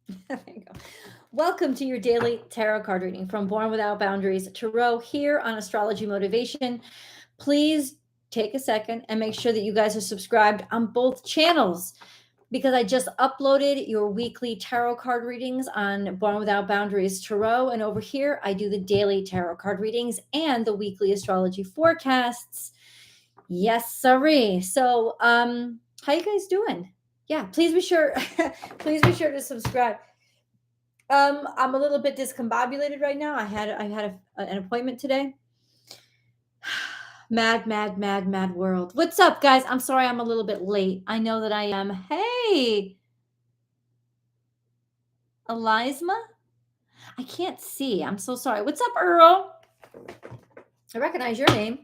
There you go. Welcome to your daily tarot card reading from Born Without Boundaries Tarot here on Astrology Motivation. Please take a second and make sure that you guys are subscribed on both channels because I just uploaded your weekly tarot card readings on Born Without Boundaries Tarot. And over here, I do the daily tarot card readings and the weekly astrology forecasts. Yes, sirree. So, how you guys doing? Yeah, please be sure, please be sure to subscribe. I'm a little bit discombobulated right now. An appointment today. Mad world. What's up, guys? I'm sorry I'm a little bit late. I know that I am. Hey, Elizma? I can't see. I'm so sorry. What's up, Earl? I recognize your name.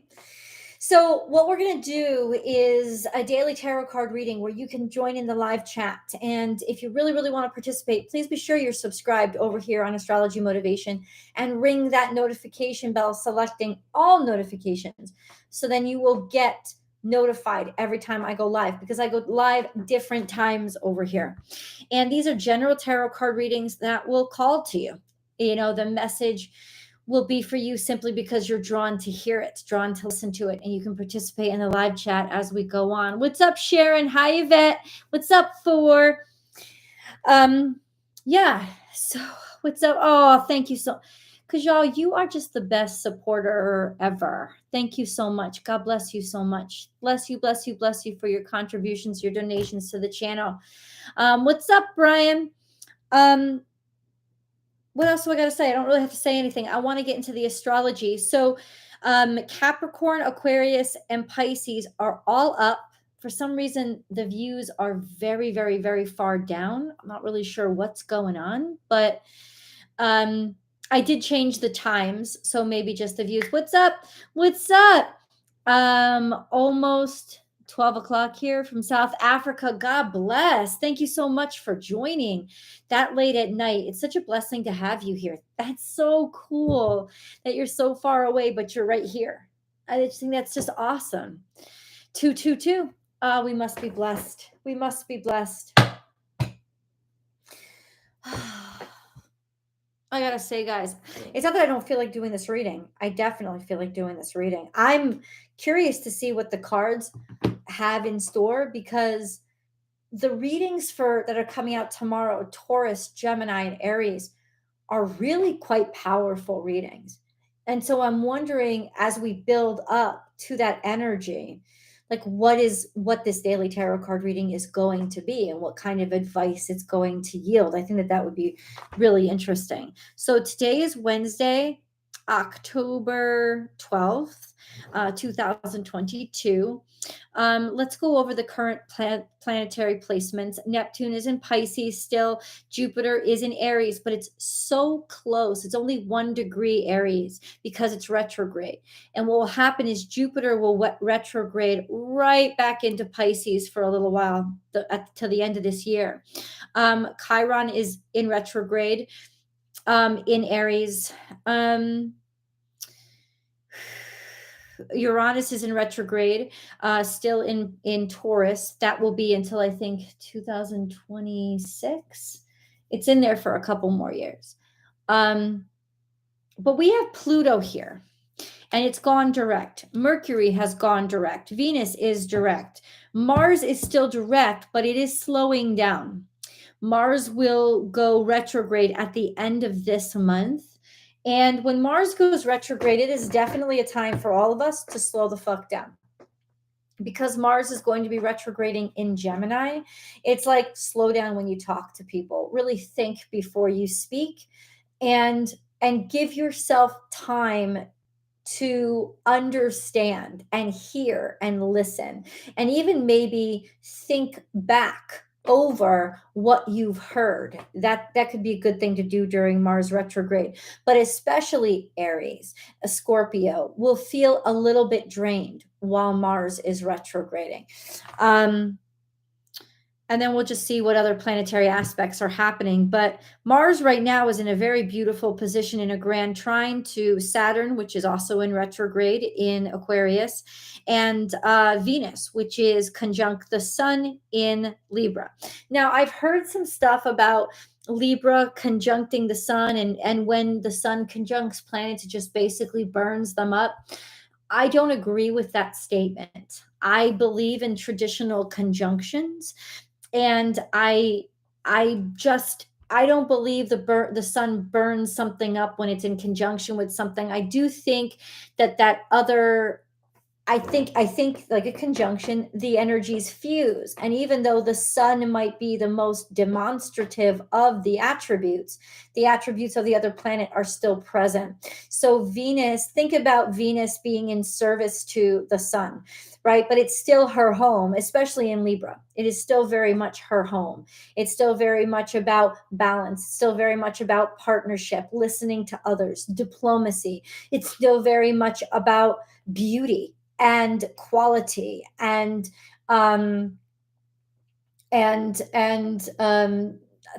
So what we're going to do is a daily tarot card reading where you can join in the live chat. And if you really, really want to participate, please be sure you're subscribed over here on Astrology Motivation and ring that notification bell, selecting all notifications. So then you will get notified every time I go live, because I go live different times over here. And these are general tarot card readings that will call to you. You know, the message will be for you simply because you're drawn to hear it, drawn to listen to it, and you can participate in the live chat as we go on. What's up, Sharon? Hi, Yvette. What's up, Thor? Yeah. So what's up? Oh, thank you so. Because y'all, you are just the best supporter ever. Thank you so much. God bless you so much. Bless you, bless you, bless you for your contributions, your donations to the channel. What's up, Brian? What else do I got to say? I don't really have to say anything. I want to get into the astrology. So Capricorn, Aquarius, and Pisces are all up. For some reason, the views are very, very, very far down. I'm not really sure what's going on, but I did change the times. So maybe just the views. What's up? What's up? Almost 12 o'clock here from South Africa. God bless. Thank you so much for joining that late at night. It's such a blessing to have you here. That's so cool that you're so far away, but you're right here. I just think that's just awesome. 222. We must be blessed. We must be blessed. I gotta say, guys, it's not that I don't feel like doing this reading. I definitely feel like doing this reading. I'm curious to see what the cards have in store, because the readings that are coming out tomorrow, Taurus, Gemini, and Aries, are really quite powerful readings. And so I'm wondering, as we build up to that energy, like what this daily tarot card reading is going to be and what kind of advice it's going to yield. I think that would be really interesting. So today is Wednesday, October 12th, 2022. Let's go over the current planetary placements. Neptune is in Pisces still. Jupiter is in Aries, but it's so close. It's only 1 degree Aries because it's retrograde. And what will happen is Jupiter will retrograde right back into Pisces for a little while, till the end of this year. Chiron is in retrograde in Aries. Uranus is in retrograde, still in Taurus. That will be until I think 2026. It's in there for a couple more years. But we have Pluto here, and it's gone direct. Mercury has gone direct. Venus is direct. Mars is still direct, but it is slowing down. Mars will go retrograde at the end of this month. And when Mars goes retrograde, it is definitely a time for all of us to slow the fuck down. Because Mars is going to be retrograding in Gemini, it's like slow down when you talk to people. Really think before you speak, and give yourself time to understand and hear and listen, and even maybe think back over what you've heard. That could be a good thing to do during Mars retrograde. But especially Aries, a Scorpio, will feel a little bit drained while Mars is retrograding. And then we'll just see what other planetary aspects are happening. But Mars right now is in a very beautiful position in a grand trine to Saturn, which is also in retrograde in Aquarius, and Venus, which is conjunct the Sun in Libra. Now, I've heard some stuff about Libra conjuncting the sun, and when the sun conjuncts planets, it just basically burns them up. I don't agree with that statement. I believe in traditional conjunctions, and I don't believe the sun burns something up when it's in conjunction with something. I do think that other I think like a conjunction, the energies fuse. And even though the sun might be the most demonstrative of the attributes of the other planet are still present. So Venus, think about Venus being in service to the sun, right? But it's still her home, especially in Libra. It is still very much her home. It's still very much about balance, still very much about partnership, listening to others, diplomacy. It's still very much about beauty and quality um and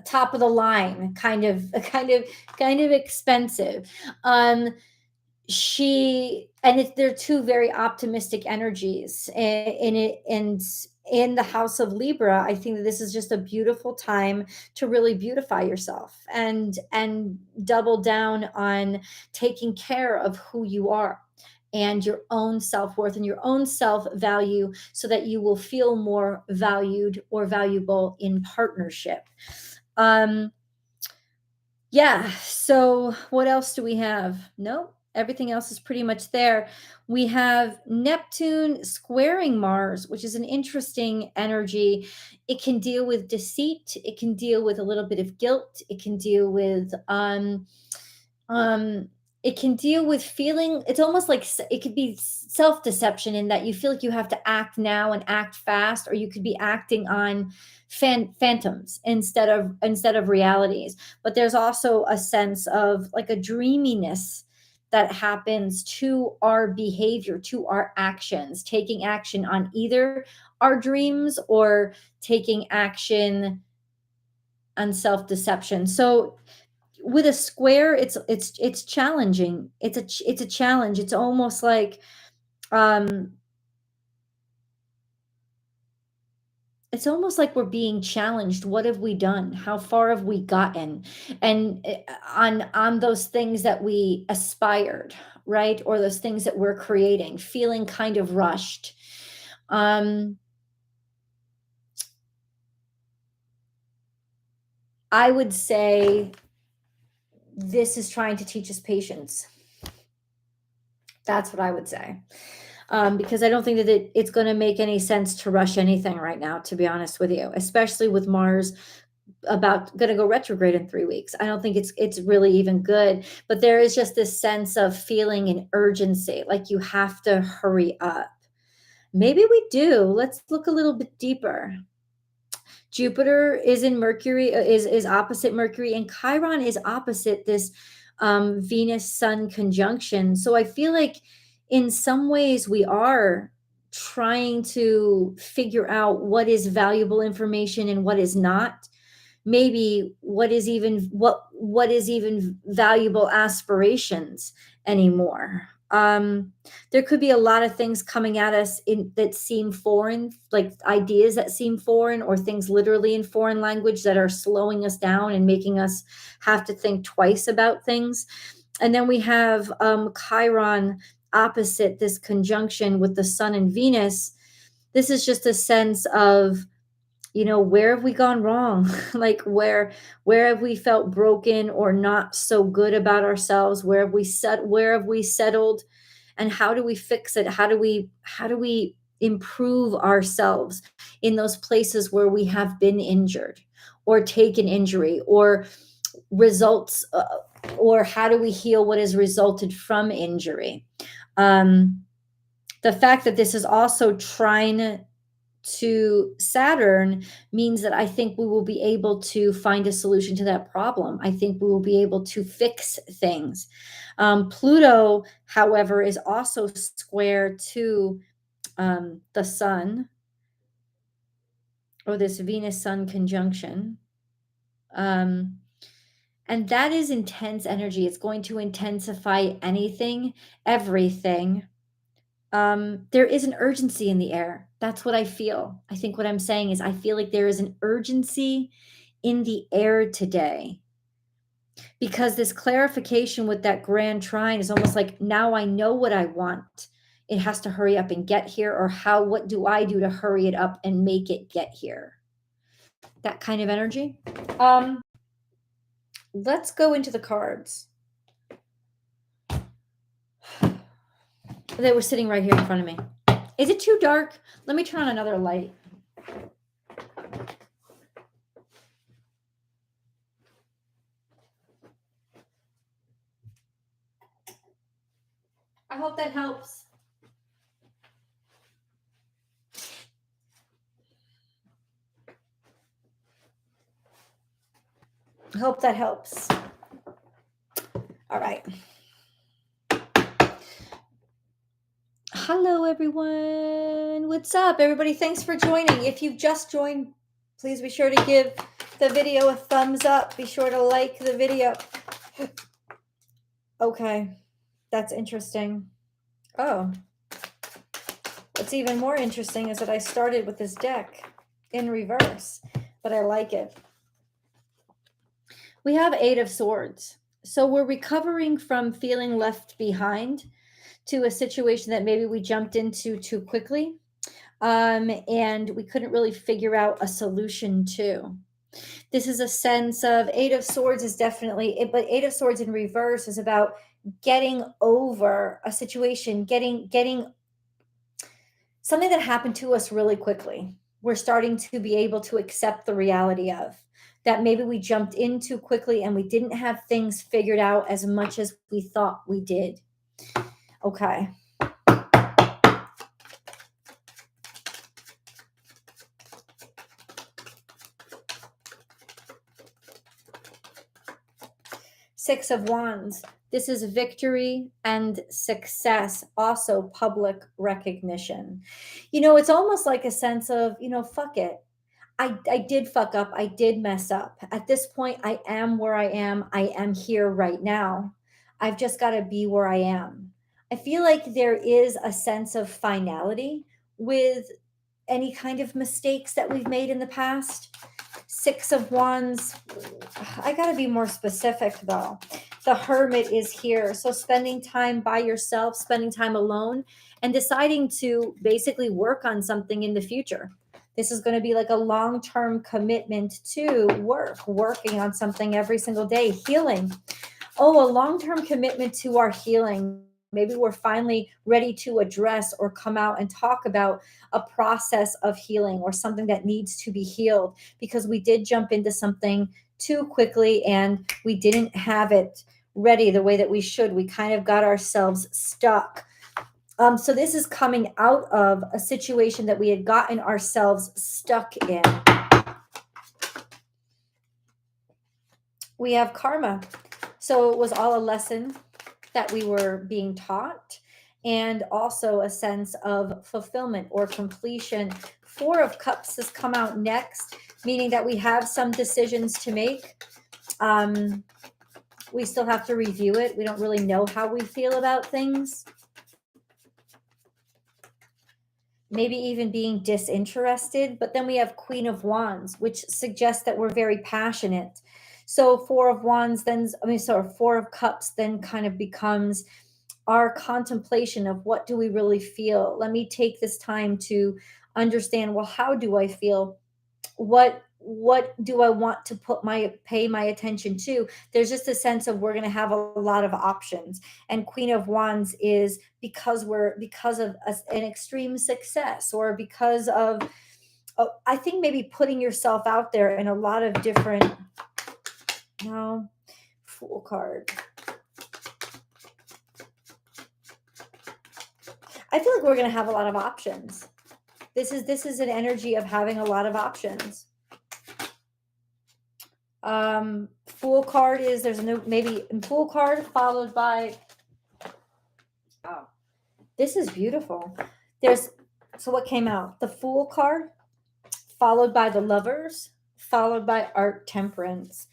top of the line, kind of expensive. She and they're two very optimistic energies in it, and in the house of Libra, I think that this is just a beautiful time to really beautify yourself and double down on taking care of who you are and your own self-worth and your own self-value, so that you will feel more valued or valuable in partnership. um yeah. So what else do we have? No, everything else is pretty much there. We have Neptune squaring Mars, which is an interesting energy. It can deal with deceit. It can deal with a little bit of guilt. Um, it can deal with feeling. It's almost like it could be self-deception, in that you feel like you have to act now and act fast, or you could be acting on phantoms instead of realities. But there's also a sense of like a dreaminess that happens to our behavior, to our actions, taking action on either our dreams or taking action on self-deception. So with a square, it's challenging. It's a challenge. It's almost like um we're being challenged. What have we done? How far have we gotten? And on those things that we aspired, right? Or those things that we're creating, feeling kind of rushed. I would say this is trying to teach us patience. That's what I would say. Because I don't think that it's going to make any sense to rush anything right now, to be honest with you, especially with Mars about going to go retrograde in 3 weeks. I don't think it's really even good. But there is just this sense of feeling an urgency, like you have to hurry up. Maybe we do. Let's look a little bit deeper. Jupiter is in Mercury, is opposite Mercury, and Chiron is opposite this Venus Sun conjunction. So I feel like in some ways we are trying to figure out what is valuable information and what is not. Maybe what is even valuable aspirations anymore. There could be a lot of things coming at us that seem foreign, like ideas that seem foreign, or things literally in foreign language that are slowing us down and making us have to think twice about things. And then we have Chiron opposite this conjunction with the Sun and Venus. This is just a sense of, where have we gone wrong? Like where have we felt broken or not so good about ourselves? Where have we settled? And how do we fix it? How do we improve ourselves in those places where we have been injured or taken injury, or results, or how do we heal what has resulted from injury? The fact that this is also trine to Saturn means that I think we will be able to find a solution to that problem. I think we will be able to fix things. Pluto, however, is also square to the Sun, or this Venus Sun conjunction. And that is intense energy. It's going to intensify anything, everything. There is an urgency in the air. That's what I feel. I think what I'm saying is I feel like there is an urgency in the air today, because this clarification with that grand trine is almost like, now I know what I want. It has to hurry up and get here, or what do I do to hurry it up and make it get here? That kind of energy. Let's go into the cards. They were sitting right here in front of me. Is it too dark? Let me turn on another light. I hope that helps. I hope that helps. All right. Hello, everyone. What's up, everybody? Thanks for joining. If you've just joined, please be sure to give the video a thumbs up. Be sure to like the video. Okay, that's interesting. Oh, what's even more interesting is that I started with this deck in reverse, but I like it. We have 8 of Swords. So we're recovering from feeling left behind to a situation that maybe we jumped into too quickly, and we couldn't really figure out a solution to. This is a sense of 8 of Swords is definitely it, but 8 of Swords in reverse is about getting over a situation, getting something that happened to us really quickly. We're starting to be able to accept the reality of that maybe we jumped in too quickly and we didn't have things figured out as much as we thought we did. Okay. Six of Wands. This is victory and success, also public recognition. It's almost like a sense of, fuck it. I did fuck up. I did mess up. At this point, I am where I am. I am here right now. I've just got to be where I am. I feel like there is a sense of finality with any kind of mistakes that we've made in the past. Six of Wands. I got to be more specific, though. The Hermit is here. So spending time by yourself, spending time alone, and deciding to basically work on something in the future. This is going to be like a long-term commitment to working on something every single day, healing. Oh, a long-term commitment to our healing. Maybe we're finally ready to address or come out and talk about a process of healing or something that needs to be healed, because we did jump into something too quickly and we didn't have it ready the way that we should. We kind of got ourselves stuck. So this is coming out of a situation that we had gotten ourselves stuck in. We have karma. So it was all a lesson that we were being taught, and also a sense of fulfillment or completion. 4 of Cups has come out next, meaning that we have some decisions to make. We still have to review it. We don't really know how we feel about things. Maybe even being disinterested. But then we have Queen of Wands, which suggests that we're very passionate. So 4 of Wands then, 4 of Cups then kind of becomes our contemplation of what do we really feel. Let me take this time to understand, well, how do I feel? What do I want to pay my attention to? There's just a sense of we're going to have a lot of options. And Queen of Wands is because of an extreme success, or because of, I think maybe putting yourself out there in a lot of different, Fool card. I feel like we're going to have a lot of options. This is an energy of having a lot of options. Fool card is, there's maybe Fool card followed by, oh, this is beautiful. So what came out? The Fool card, followed by the Lovers, followed by Art Temperance.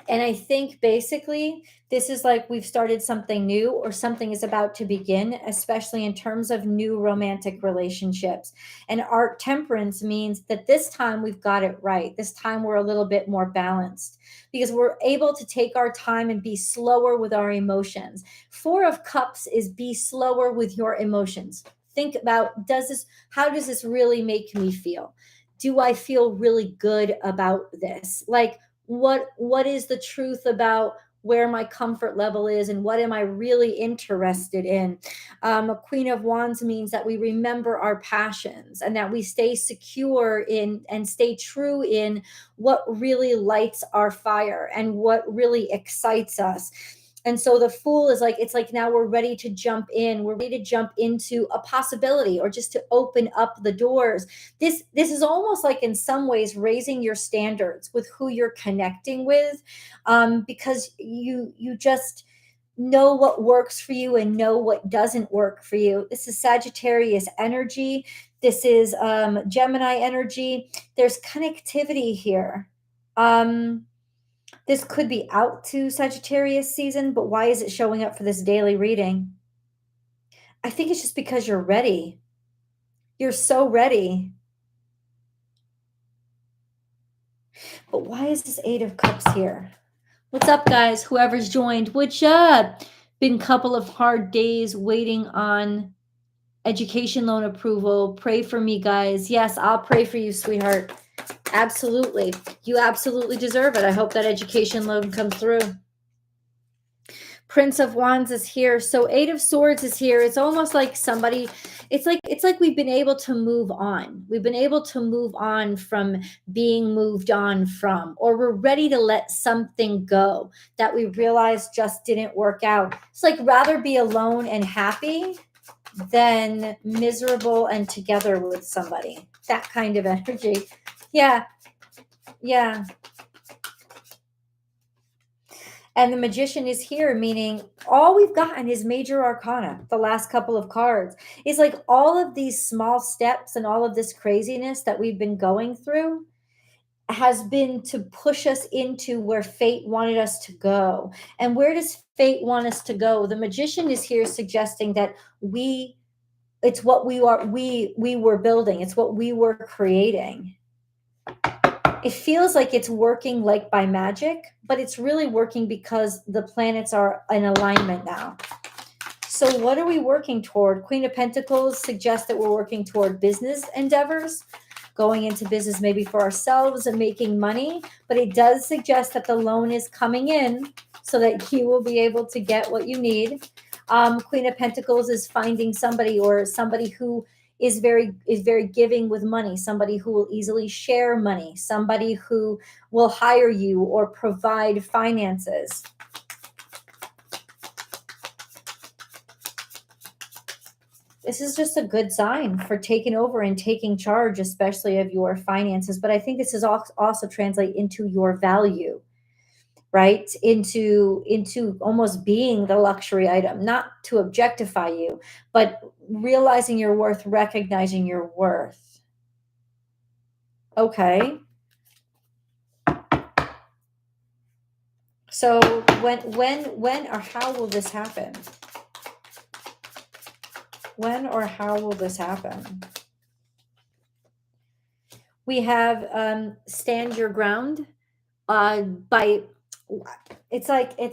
And I think basically this is like we've started something new or something is about to begin, especially in terms of new romantic relationships. And art temperance means that this time we've got it right. This time we're a little bit more balanced because we're able to take our time and be slower with our emotions. Four of Cups is be slower with your emotions. Think about, how does this really make me feel? Do I feel really good about this? Like, what is the truth about where my comfort level is and what am I really interested in? A Queen of Wands means that we remember our passions and that we stay secure in and stay true in what really lights our fire and what really excites us. And so the Fool is like, it's like now we're ready to jump in. We're ready to jump into a possibility or just to open up the doors. This is almost like in some ways raising your standards with who you're connecting with, because you just know what works for you and know what doesn't work for you. This is Sagittarius energy. This is Gemini energy. There's connectivity here. This could be out to Sagittarius season, but why is it showing up for this daily reading? I think it's just because you're ready. You're so ready. But why is this Eight of Cups here? What's up, guys? Whoever's joined, what's up? Been a couple of hard days waiting on education loan approval. Pray for me, guys. Yes, I'll pray for you, sweetheart. Absolutely. You absolutely deserve it. I hope that education loan comes through. Prince of Wands is here. So Eight of Swords is here. It's almost like somebody, it's like we've been able to move on. We've been able to move on from being moved on from, or we're ready to let something go that we realized just didn't work out. It's like rather be alone and happy than miserable and together with somebody. That kind of energy. Yeah. Yeah. And the Magician is here, meaning all we've gotten is major arcana. The last couple of cards is like all of these small steps and all of this craziness that we've been going through has been to push us into where fate wanted us to go. And where does fate want us to go? The Magician is here suggesting that it's what we were building. It's what we were creating. It feels like it's working like by magic, but it's really working because the planets are in alignment now. So what are we working toward? Queen of Pentacles suggests that we're working toward business endeavors, going into business maybe for ourselves and making money, but it does suggest that the loan is coming in so that you will be able to get what you need. Queen of Pentacles is finding somebody who is very giving with money, somebody who will easily share money, somebody who will hire you or provide finances. This is just a good sign for taking over and taking charge, especially of your finances. But I think this is also translate into your value, right? Into almost being the luxury item, not to objectify you, but realizing your worth, recognizing your worth. Okay. So when or how will this happen? When or how will this happen? We have stand your ground by it's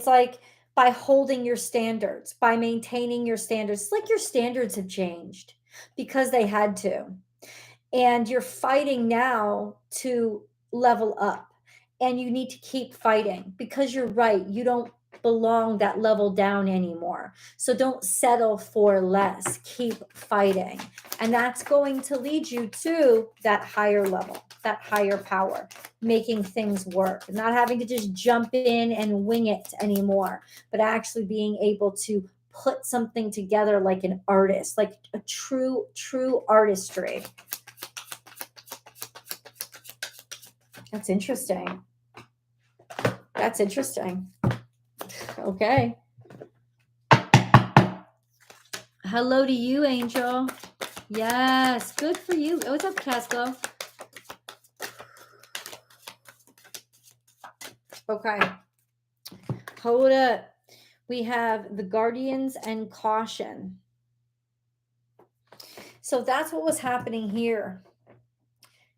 like by holding your standards, by maintaining your standards. It's like your standards have changed because they had to. And you're fighting now to level up. And you need to keep fighting because you're right. You don't belong that level down anymore. So don't settle for less. Keep fighting. And that's going to lead you to that higher level, that higher power, making things work, not having to just jump in and wing it anymore, but actually being able to put something together like an artist, like a true artistry. That's interesting. That's interesting. Okay. Hello to you, Angel. Yes, good for you. Oh, what's up, Casco? Okay. Hold up. We have the guardians and caution. So that's what was happening here.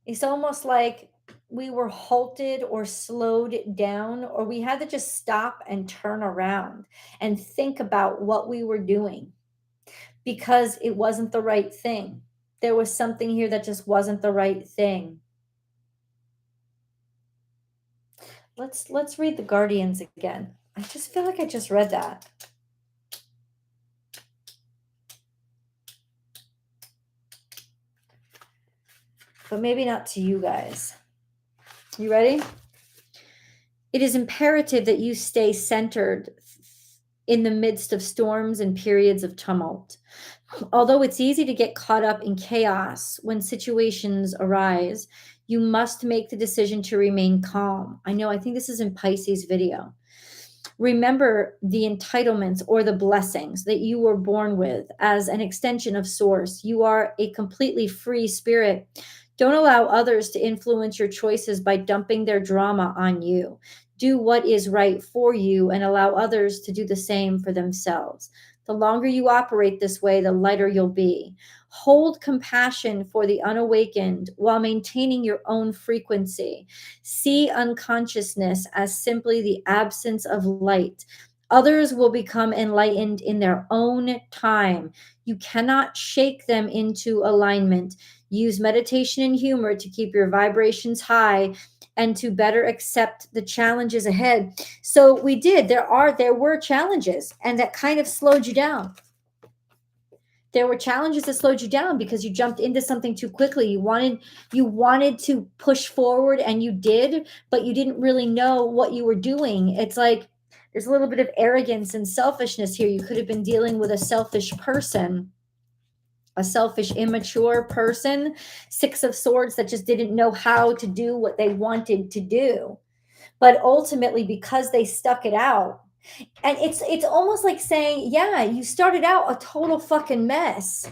It's almost like we were halted or slowed down, or we had to just stop and turn around and think about what we were doing because it wasn't the right thing. There was something here that just wasn't the right thing. Let's read the guardians again. I just feel like I just read that. But maybe not to you guys. You ready? It is imperative that you stay centered in the midst of storms and periods of tumult. Although it's easy to get caught up in chaos when situations arise, you must make the decision to remain calm. I know, I think this is in Pisces video. Remember the entitlements or the blessings that you were born with as an extension of source. You are a completely free spirit. Don't allow others to influence your choices by dumping their drama on you. Do what is right for you and allow others to do the same for themselves. The longer you operate this way, the lighter you'll be. Hold compassion for the unawakened while maintaining your own frequency. See unconsciousness as simply the absence of light. Others will become enlightened in their own time. You cannot shake them into alignment. Use meditation and humor to keep your vibrations high and to better accept the challenges ahead. So we did. There were challenges, and that kind of slowed you down. There were challenges that slowed you down because you jumped into something too quickly. You wanted to push forward, and you did, but you didn't really know what you were doing. It's like there's a little bit of arrogance and selfishness here. You could have been dealing with a selfish person, a selfish, immature person, Six of Swords that just didn't know how to do what they wanted to do. But ultimately, because they stuck it out, and it's almost like saying, yeah, you started out a total fucking mess,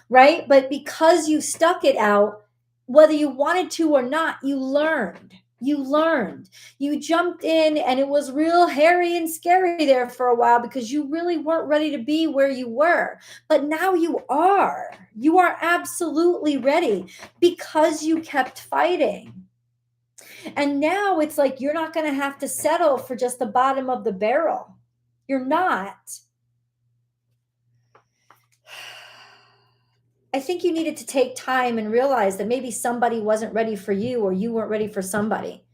right? But because you stuck it out, whether you wanted to or not, you learned. You jumped in, and it was real hairy and scary there for a while because you really weren't ready to be where you were. But now you are absolutely ready because you kept fighting. And now it's like you're not going to have to settle for just the bottom of the barrel. You're not. I think you needed to take time and realize that maybe somebody wasn't ready for you, or you weren't ready for somebody.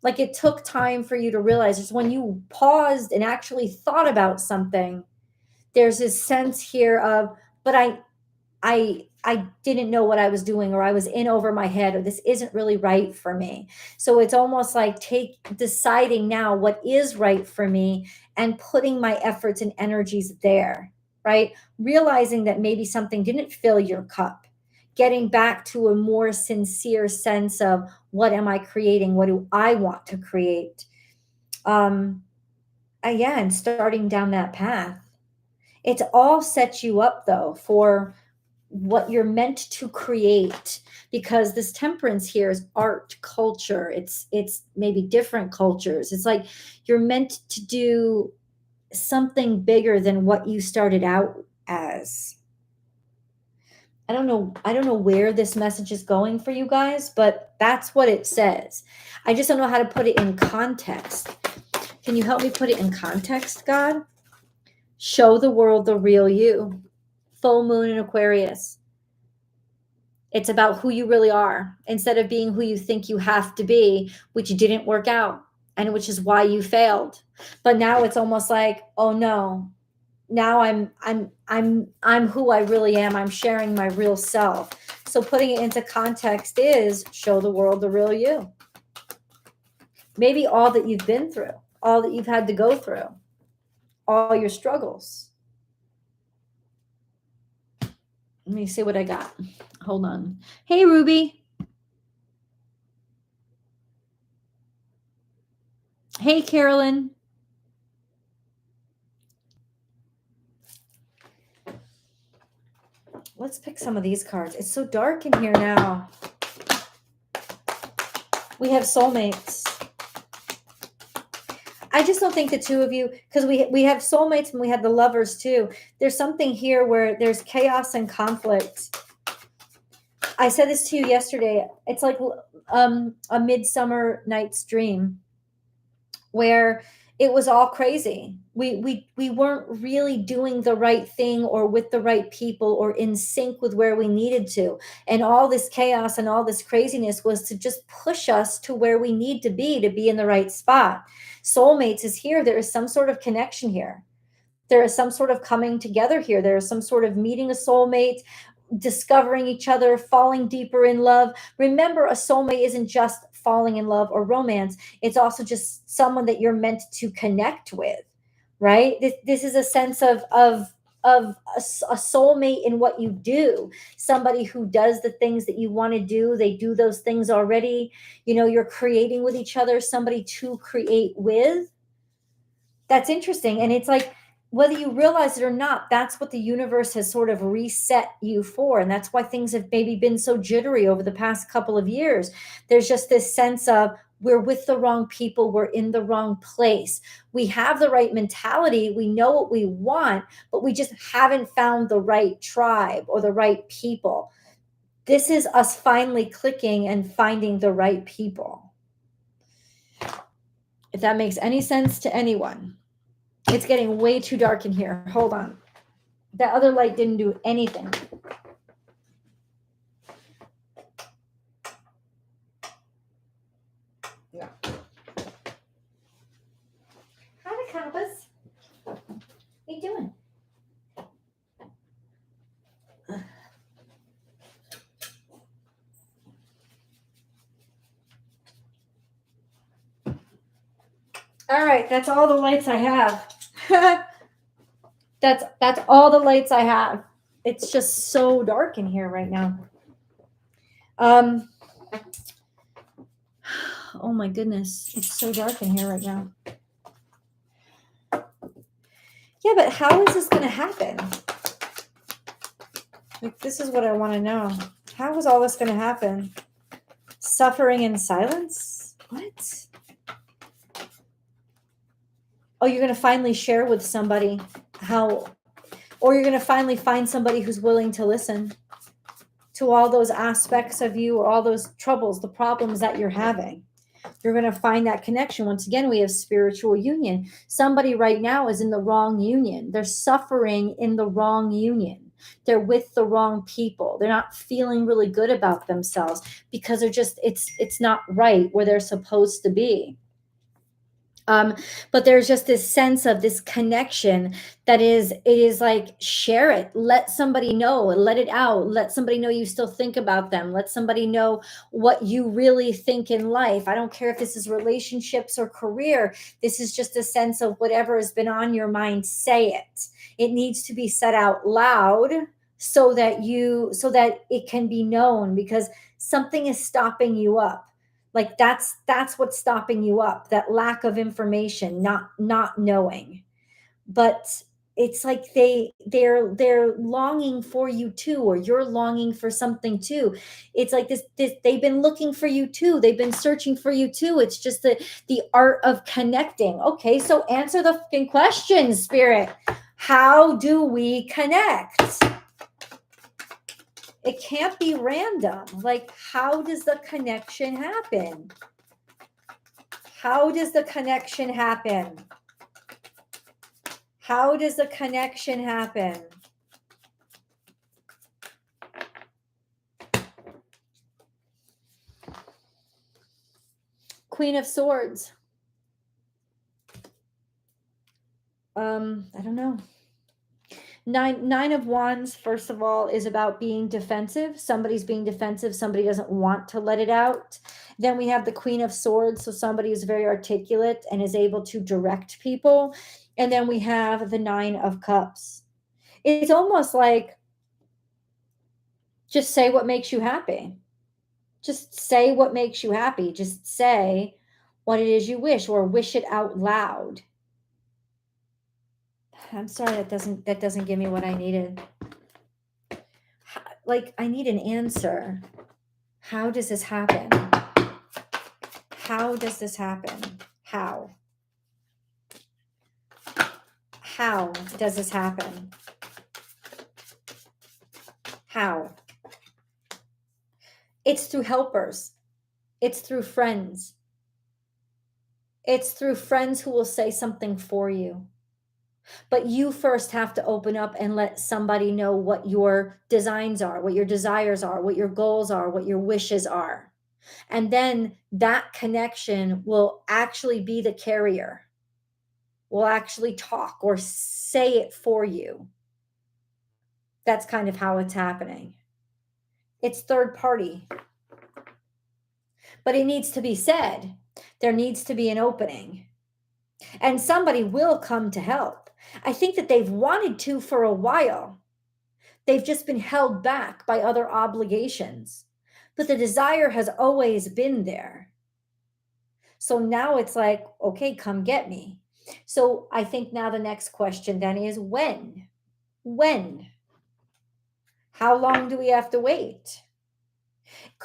Like, it took time for you to realize it's when you paused and actually thought about something. There's this sense here of, but I didn't know what I was doing, or I was in over my head, or this isn't really right for me. So it's almost like deciding now what is right for me and putting my efforts and energies there, right? Realizing that maybe something didn't fill your cup, getting back to a more sincere sense of what am I creating? What do I want to create? Yeah, and starting down that path. It's all set you up though for what you're meant to create, because this temperance here is art, culture. It's maybe different cultures. It's like you're meant to do something bigger than what you started out as. I don't know where this message is going for you guys, but that's what it says. I just don't know how to put it in context. Can you help me put it in context, God? Show the world the real you. Full moon in Aquarius. It's about who you really are instead of being who you think you have to be, which didn't work out, and which is why you failed. But now it's almost like, oh no, now I'm who I really am. I'm sharing my real self. So putting it into context is show the world the real you. Maybe all that you've been through, all that you've had to go through, all your struggles. Let me see what I got. Hold on. Hey, Ruby. Hey, Carolyn. Let's pick some of these cards. It's so dark in here now. We have soulmates. I just don't think the two of you, because we have soulmates and we have the lovers too. There's something here where there's chaos and conflict. I said this to you yesterday. It's like a Midsummer Night's Dream, where it was all crazy. We weren't really doing the right thing or with the right people or in sync with where we needed to. And all this chaos and all this craziness was to just push us to where we need to be in the right spot. Soulmates is here. There is some sort of connection here. There is some sort of coming together here. There is some sort of meeting a soulmate, discovering each other, falling deeper in love. Remember, a soulmate isn't just falling in love or romance. It's also just someone that you're meant to connect with, right? This is a sense of a soulmate in what you do, somebody who does the things that you want to do. They do those things already. You know, you're creating with each other, somebody to create with. That's interesting. And it's like, whether you realize it or not, that's what the universe has sort of reset you for. And that's why things have maybe been so jittery over the past couple of years. There's just this sense of, we're with the wrong people, we're in the wrong place. We have the right mentality, we know what we want, but we just haven't found the right tribe or the right people. This is us finally clicking and finding the right people. If that makes any sense to anyone. It's getting way too dark in here. Hold on. That other light didn't do anything. Yeah. Hi, Compass. What are you doing? All right, that's all the lights I have. That's all the lights I have. It's just so dark in here right now. Oh my goodness, it's so dark in here right now. Yeah, but how is this going to happen? Like, this is what I want to know. How is all this going to happen? Suffering in silence? What? Oh, you're going to finally share with somebody how, or you're going to finally find somebody who's willing to listen to all those aspects of you or all those troubles, the problems that you're having. You're going to find that connection. Once again, we have spiritual union. Somebody right now is in the wrong union. They're suffering in the wrong union. They're with the wrong people. They're not feeling really good about themselves because they're just, it's not right where they're supposed to be. But there's just this sense of this connection that it is like, share it, let somebody know, let it out, let somebody know you still think about them, let somebody know what you really think in life. I don't care if this is relationships or career. This is just a sense of whatever has been on your mind, say it. It needs to be said out loud so that it can be known, because something is stopping you up. Like that's what's stopping you up, that lack of information, not knowing. But it's like they're longing for you too, or you're longing for something too. It's like this they've been looking for you too. They've been searching for you too. It's just the art of connecting. Okay, so answer the fucking question, Spirit. How do we connect? It can't be random. Like, how does the connection happen? How does the connection happen? How does the connection happen? Queen of Swords. I don't know. Nine of Wands, first of all, is about being defensive. Somebody's being defensive. Somebody doesn't want to let it out. Then we have the Queen of Swords. So somebody is very articulate and is able to direct people. And then we have the Nine of Cups. It's almost like, just say what makes you happy. Just say what makes you happy. Just say what it is you wish, or wish it out loud. I'm sorry, that doesn't give me what I needed. Like, I need an answer. How does this happen? How does this happen? How? How does this happen? How? It's through helpers. It's through friends. It's through friends who will say something for you. But you first have to open up and let somebody know what your designs are, what your desires are, what your goals are, what your wishes are. And then that connection will actually be the carrier, will actually talk or say it for you. That's kind of how it's happening. It's third party. But it needs to be said. There needs to be an opening. And somebody will come to help. I think that they've wanted to for a while. They've just been held back by other obligations. But the desire has always been there. So now it's like, okay, come get me. So I think now the next question then is when? When? How long do we have to wait?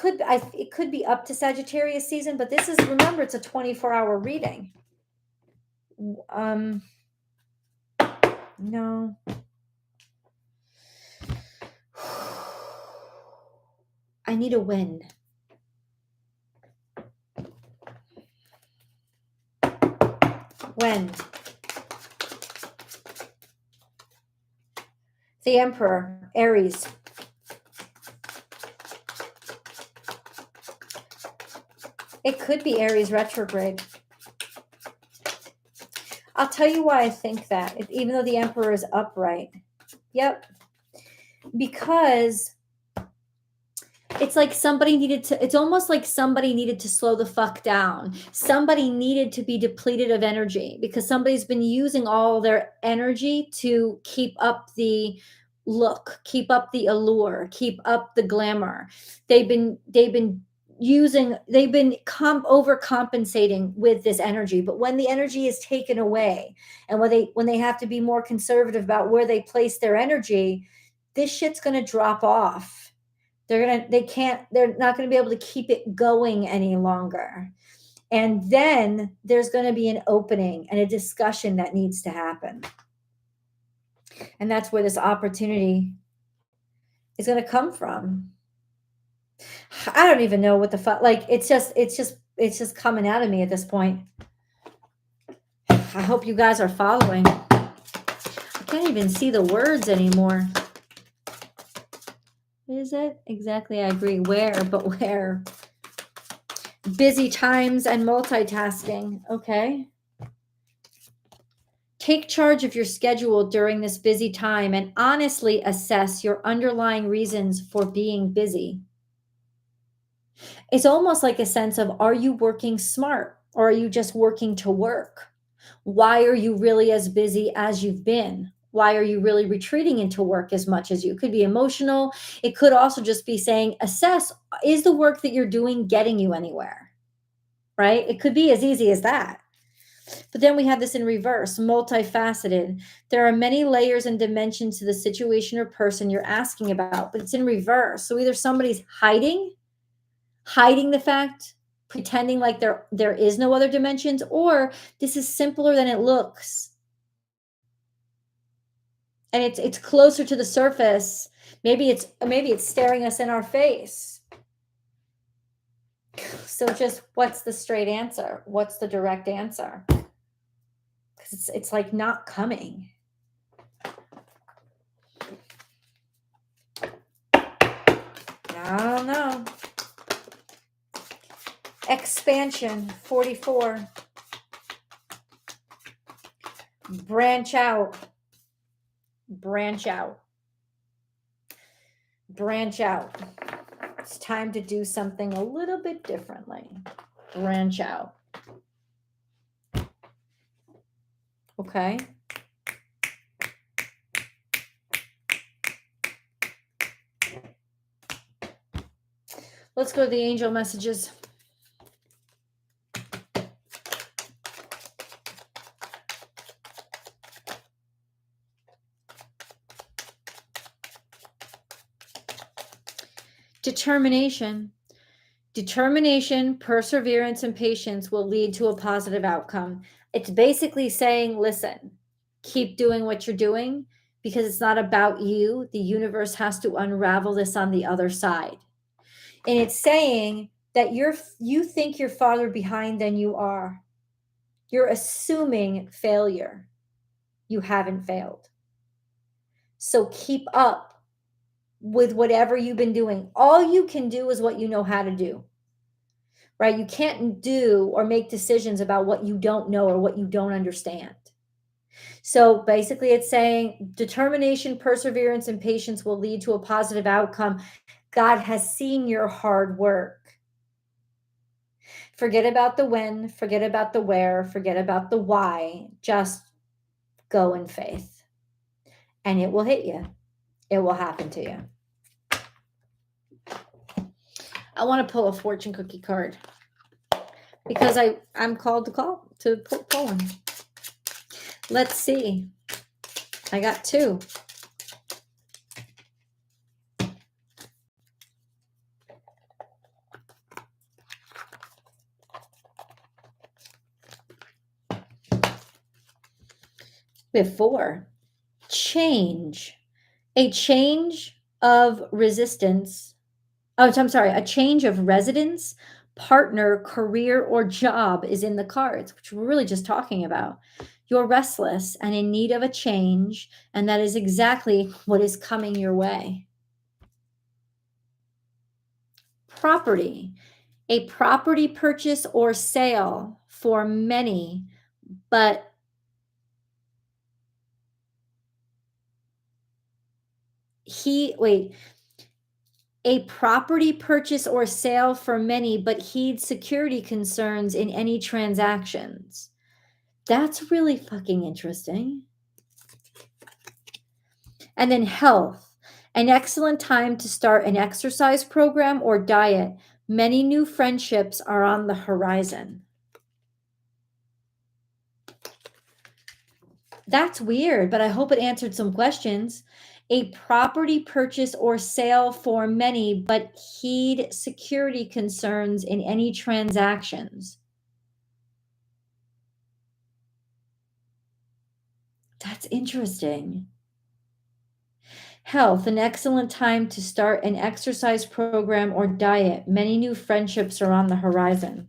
It could be up to Sagittarius season, but this is, remember, it's a 24-hour reading. No. I need a when. When? The Emperor, Aries. It could be Aries retrograde. I'll tell you why I think that, even though the Emperor is upright. Yep. Because it's like it's almost like somebody needed to slow the fuck down. Somebody needed to be depleted of energy because somebody's been using all their energy to keep up the look, keep up the allure, keep up the glamour. They've been overcompensating with this energy. But when the energy is taken away and when they have to be more conservative about where they place their energy, this shit's going to drop off. They're not going to be able to keep it going any longer. And then there's going to be an opening and a discussion that needs to happen. And that's where this opportunity is going to come from. I don't even know what the fuck, like, it's just coming out of me at this point. I hope you guys are following. I can't even see the words anymore. Is it? Exactly, I agree. Where, but where? Busy times and multitasking. Okay. Take charge of your schedule during this busy time and honestly assess your underlying reasons for being busy. It's almost like a sense of, are you working smart or are you just working to work? Why are you really as busy as you've been? Why are you really retreating into work as much as you? It could be emotional. It could also just be saying, assess, is the work that you're doing getting you anywhere? Right? It could be as easy as that. But then we have this in reverse, multifaceted. There are many layers and dimensions to the situation or person you're asking about, but it's in reverse. So either somebody's hiding the fact, pretending like there is no other dimensions, or this is simpler than it looks. And it's closer to the surface. Maybe it's staring us in our face. So just what's the straight answer? What's the direct answer? Because it's like not coming. I don't know. Expansion, 44. Branch out. Branch out. Branch out. It's time to do something a little bit differently. Branch out. Okay. Let's go to the angel messages. Determination. Determination, perseverance, and patience will lead to a positive outcome. It's basically saying, listen, Keep doing what you're doing because it's not about you. The universe has to unravel this on the other side. And it's saying that you think you're farther behind than you are. You're assuming failure. You haven't failed. So keep up with whatever you've been doing. All you can do is what you know how to do, right? You can't do or make decisions about what you don't know or what you don't understand. So basically, it's saying determination, perseverance, and patience will lead to a positive outcome. God has seen your hard work. Forget about the when, forget about the where, forget about the why. Just go in faith. And it will hit you. It will happen to you. I want to pull a fortune cookie card because I'm called to pull one. Let's see. I got 2. We have 4. Change. A change of resistance. Oh, I'm sorry. A change of residence, partner, career, or job is in the cards, which we're really just talking about. You're restless and in need of a change, and that is exactly what is coming your way. Property. A property purchase or sale for many, but a property purchase or sale for many, but heed security concerns in any transactions. That's really fucking interesting. And then health, an excellent time to start an exercise program or diet. Many new friendships are on the horizon. That's weird, but I hope it answered some questions. A property purchase or sale for many, but heed security concerns in any transactions. That's interesting. Health, an excellent time to start an exercise program or diet. Many new friendships are on the horizon.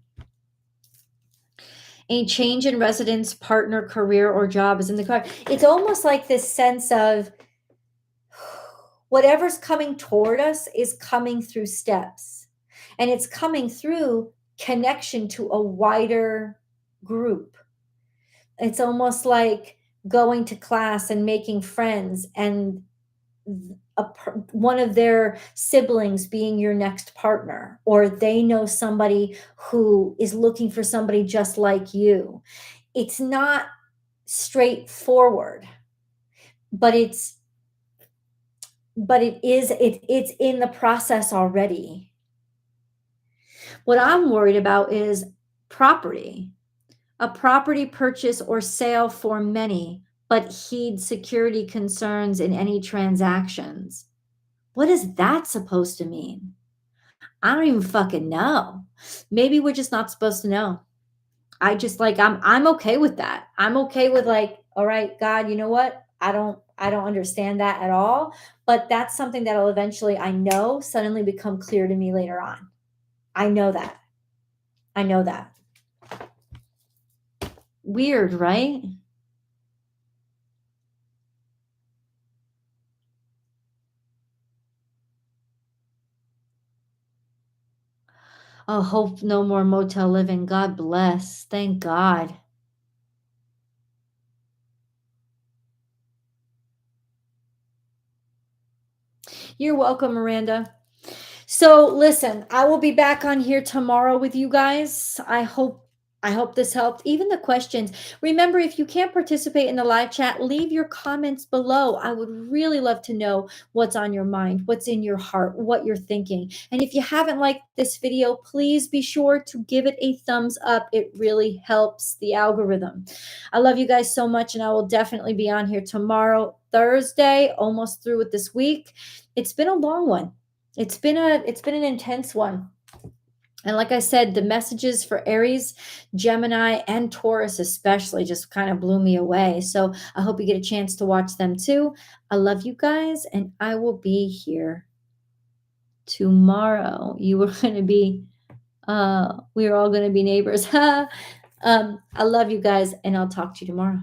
A change in residence, partner, career, or job is in the card. It's almost like this sense of whatever's coming toward us is coming through steps. And it's coming through connection to a wider group. It's almost like going to class and making friends and one of their siblings being your next partner, or they know somebody who is looking for somebody just like you. It's not straightforward, but it's in the process already. What I'm worried about is property, a property purchase or sale for many, but heed security concerns in any transactions. What is that supposed to mean? I don't even fucking know. Maybe we're just not supposed to know. I'm okay with that. I'm okay with like, all right, God, you know what? I don't understand that at all, but that's something that'll eventually, I know, suddenly become clear to me later on. I know that. Weird, right? Oh, hope no more motel living. God bless. Thank God. You're welcome, Miranda. So listen, I will be back on here tomorrow with you guys. I hope this helped. Even the questions. Remember, if you can't participate in the live chat, leave your comments below. I would really love to know what's on your mind, what's in your heart, what you're thinking. And if you haven't liked this video, please be sure to give it a thumbs up. It really helps the algorithm. I love you guys so much, and I will definitely be on here tomorrow, Thursday, almost through with this week. It's been a long one. It's been an intense one. And like I said, the messages for Aries, Gemini, and Taurus especially just kind of blew me away. So I hope you get a chance to watch them too. I love you guys, and I will be here tomorrow. You are going to be, we are all going to be neighbors. I love you guys, and I'll talk to you tomorrow.